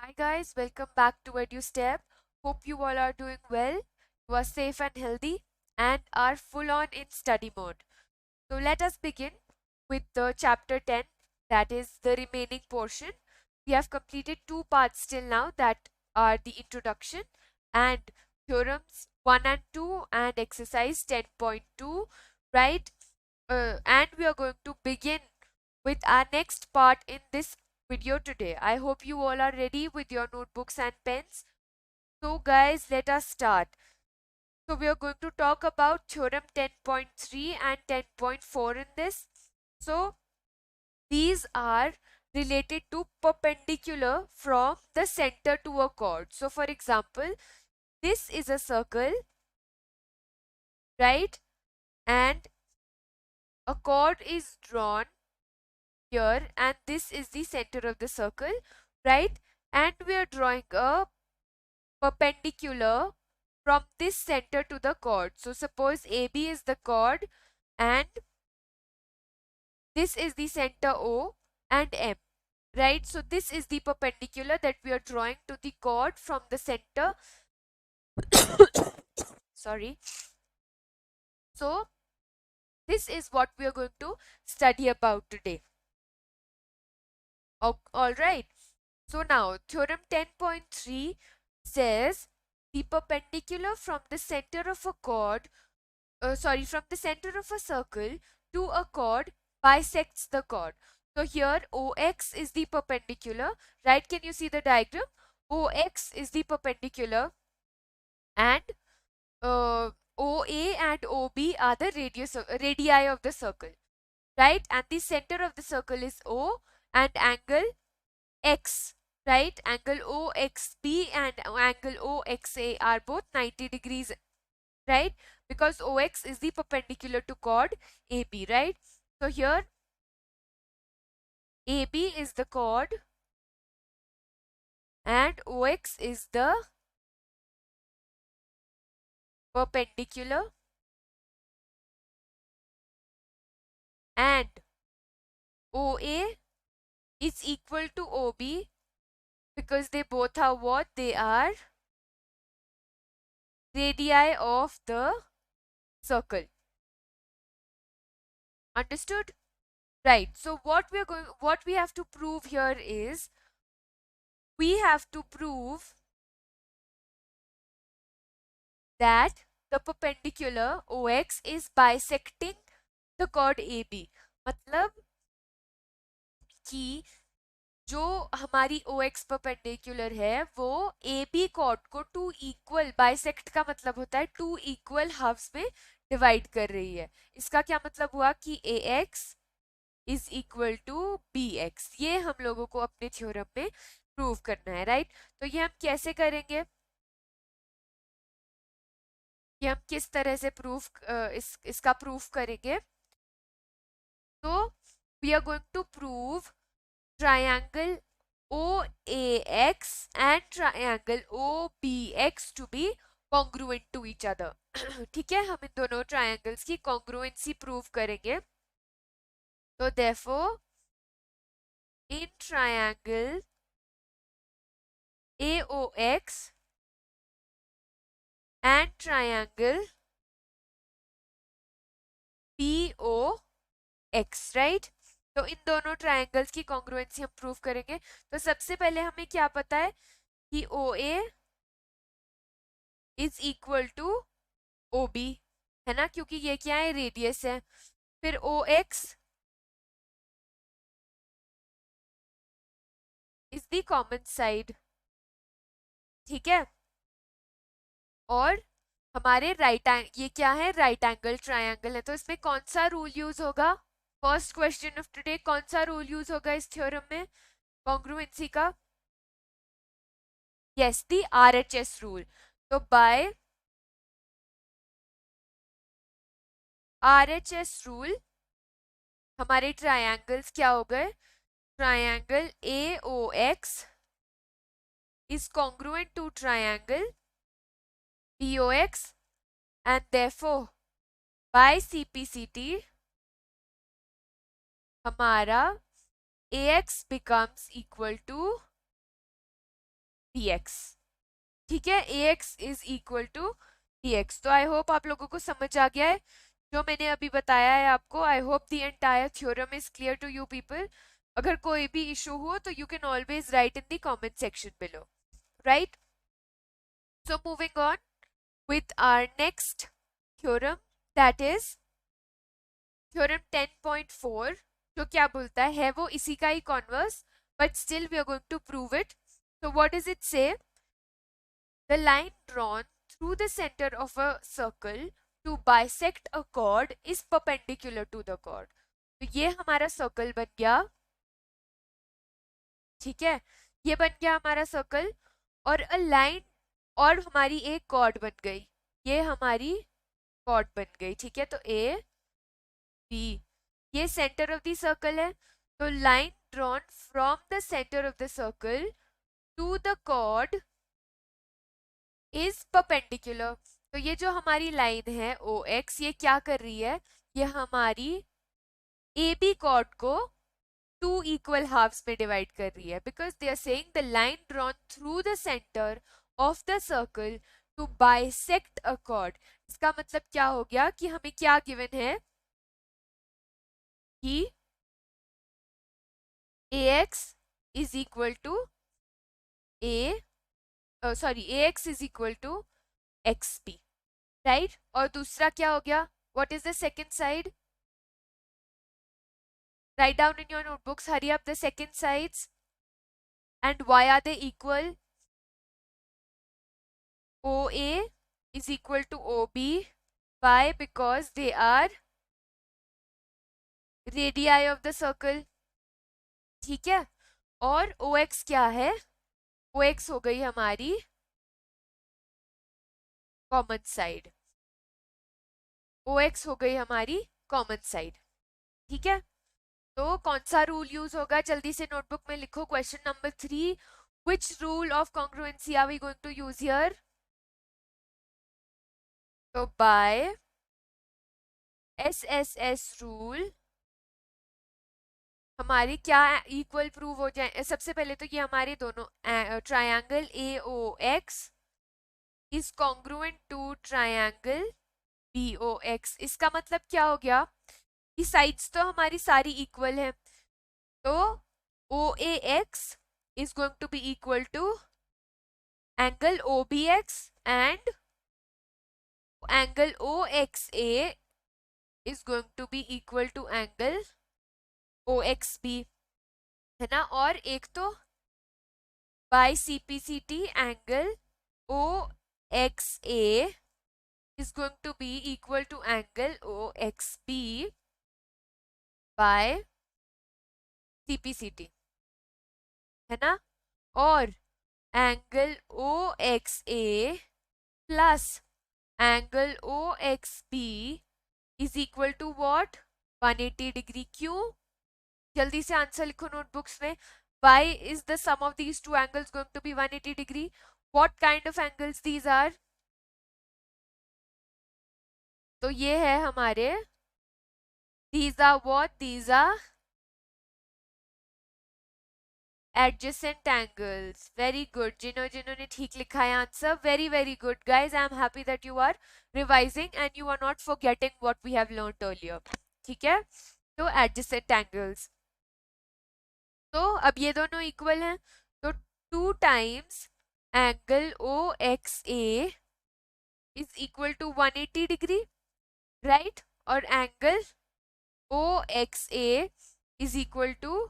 Hi guys, welcome back to EduStep. Hope you all are doing well, you are safe and healthy, and are full on in study mode. So let us begin with the chapter 10, that is the remaining portion. We have completed two parts till now, that are the introduction and theorems 1 and 2 and exercise 10.2, right? And we are going to begin with our next part in this video today. I hope you all are ready with your notebooks and pens. So guys, let us start. So we are going to talk about theorem 10.3 and 10.4 in this. So these are related to perpendicular from the center to a chord. So for example, this is a circle, right? And a chord is drawn here, and this is the center of the circle, right? And we are drawing a perpendicular from this center to the chord. So suppose AB is the chord and this is the center O and M, right? So this is the perpendicular that we are drawing to the chord from the center. Sorry. So this is what we are going to study about today. All right. So now theorem 10.3 says the perpendicular from the center of a chord, from the center of a circle to a chord bisects the chord. So here OX is the perpendicular, right? Can you see the diagram? OX is the perpendicular and OA and OB are the radii of the circle, right? And the center of the circle is O and angle X, right? Angle OXB and angle OXA are both 90 degrees, right? Because OX is the perpendicular to chord AB, right? So here AB is the chord and OX is the perpendicular, and OA is equal to OB because they both are what? They are radii of the circle. Understood? Right. So what we have to prove here is we have to prove that the perpendicular OX is bisecting the chord AB. मतलब कि जो हमारी OX perpendicular है वो AB chord को two equal, bisect का मतलब होता है टू इक्वल हाफ्स में डिवाइड कर रही है. इसका क्या मतलब हुआ कि AX is equal to BX. ये हम लोगों को अपने थ्योरम में प्रूव करना है, राइट? तो ये हम कैसे करेंगे, कि हम किस तरह से इसका प्रूफ करेंगे? तो we are going to prove triangle OAX and triangle OBX to be congruent to each other. ठीक है, हम इन दोनों ट्रायंगल्स की कॉन्ग्रुएंसी प्रूव करेंगे. तो therefore in triangle AOX and triangle POX, right? तो इन दोनों ट्रायंगल्स की कॉन्ग्रुएंसी हम प्रूव करेंगे. तो सबसे पहले हमें क्या पता है कि OA is equal to OB, है ना, क्योंकि ये क्या है? रेडियस है. फिर OX is the common side, ठीक है. और हमारे ये क्या है? राइट एंगल ट्रायंगल है. तो इसमें कौन सा रूल यूज होगा? फर्स्ट क्वेश्चन ऑफ टुडे, कौन सा रूल यूज होगा इस थ्योरम में कॉन्ग्रुएंसी का? Yes, the RHS rule. तो बाय RHS रूल हमारे ट्रायंगल्स क्या हो गए? Triangle AOX is congruent to triangle POX, and therefore by CPCT हमारा AX becomes equal to dx। ठीक है, ax is equal to dx। तो आई होप आप लोगों को समझ आ गया है जो मैंने अभी बताया है आपको। I hope the entire theorem is clear to you people. अगर कोई भी इशू हो तो you can always write in the comment section below, right. So moving on with our next theorem, that is theorem 10.4, जो क्या बोलता है वो इसी का ही converse, but still we are going to prove it. So what does it say? The line drawn through the center of a circle to bisect a chord is perpendicular to the chord. तो ये हमारा circle बन गया, ठीक है, ये बन गया हमारा सर्कल, और अ लाइन, और हमारी एक कॉर्ड बन गई, ये हमारी कॉर्ड बन गई, ठीक है। तो ए बी, ये सेंटर ऑफ द सर्कल है, तो line drawn from the centre of the circle to the chord is perpendicular. तो ये जो हमारी लाइन है ओ एक्स, ये क्या कर रही है, ये हमारी ए बी कॉर्ड को टू इक्वल हाफ्स में डिवाइड कर रही है, because they are saying the line drawn through the centre of the circle to bisect a chord. इसका मतलब क्या हो गया कि हमें क्या गिवन है कि ax is equal to ax is equal to xp, right. और दूसरा क्या हो गया, what is the second side, write down in your notebooks, hurry up, the second sides, and why are they equal? OA is equal to OB. Why? Because they are radii of the circle, ठीक है। और OX क्या है, OX हो गई हमारी common side, OX हो गई हमारी कॉमन साइड, ठीक है। तो कौन सा रूल यूज होगा, जल्दी से नोटबुक में लिखो। Question number 3, which rule of congruency are we going to use here? तो by SSS रूल हमारी क्या इक्वल प्रूव हो जाए। सबसे पहले तो ये हमारे दोनों triangle AOX is congruent to triangle BOX। इसका मतलब क्या हो गया कि साइड्स तो हमारी सारी इक्वल है, तो OAX is going to be equal to angle OBX and angle OXA is going to be equal to angle OXB, है ना। और एक तो by CPCT angle OXA is going to be equal to angle OXB by CPCT, है ना। और angle OXA plus angle OXB is equal to what, 180 degree. क्यों, जल्दी से आंसर लिखो नोटबुक्स में। Why is the sum of these two angles going to be 180 degree? What kind of angles these are? तो ये है हमारे, these are what, these are adjacent angles. Very good, जिन्होंने ठीक लिखा है answer, very very good guys. I am happy that you are revising and you are not forgetting what we have learned earlier, ठीक है। तो adjacent angles, तो अब ये दोनों इक्वल हैं, तो 2 times angle OXA is equal to 180 degree, right. और angle OXA is equal to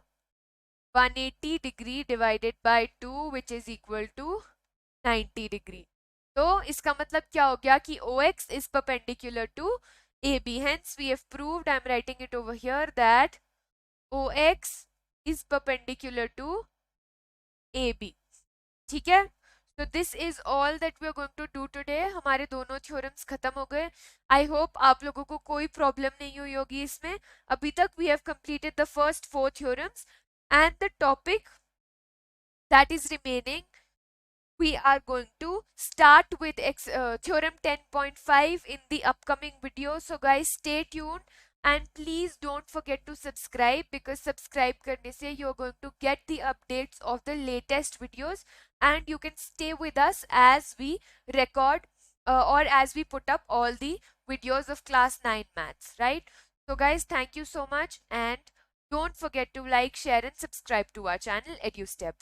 180 degree divided by 2 which is equal to 90 degree. तो इसका मतलब क्या हो गया कि OX is perpendicular to AB. Hence we have proved, I am writing it over here, that OX is perpendicular to AB, ठीक है। So this is all that we are going to do today. हमारे दोनों theorems खत्म हो गए। I hope आप लोगों को कोई प्रॉब्लम नहीं हुई होगी इसमें। अभी तक we have completed the first 4 theorems and the topic that is remaining we are going to start with theorem 10.5 in the upcoming video. So guys, stay tuned. and please don't forget to subscribe, because subscribe करने से you're going to get the updates of the latest videos, and you can stay with us as we record or as we put up all the videos of class 9 maths, right? So guys, thank you so much, and don't forget to like, share and subscribe to our channel EduStep.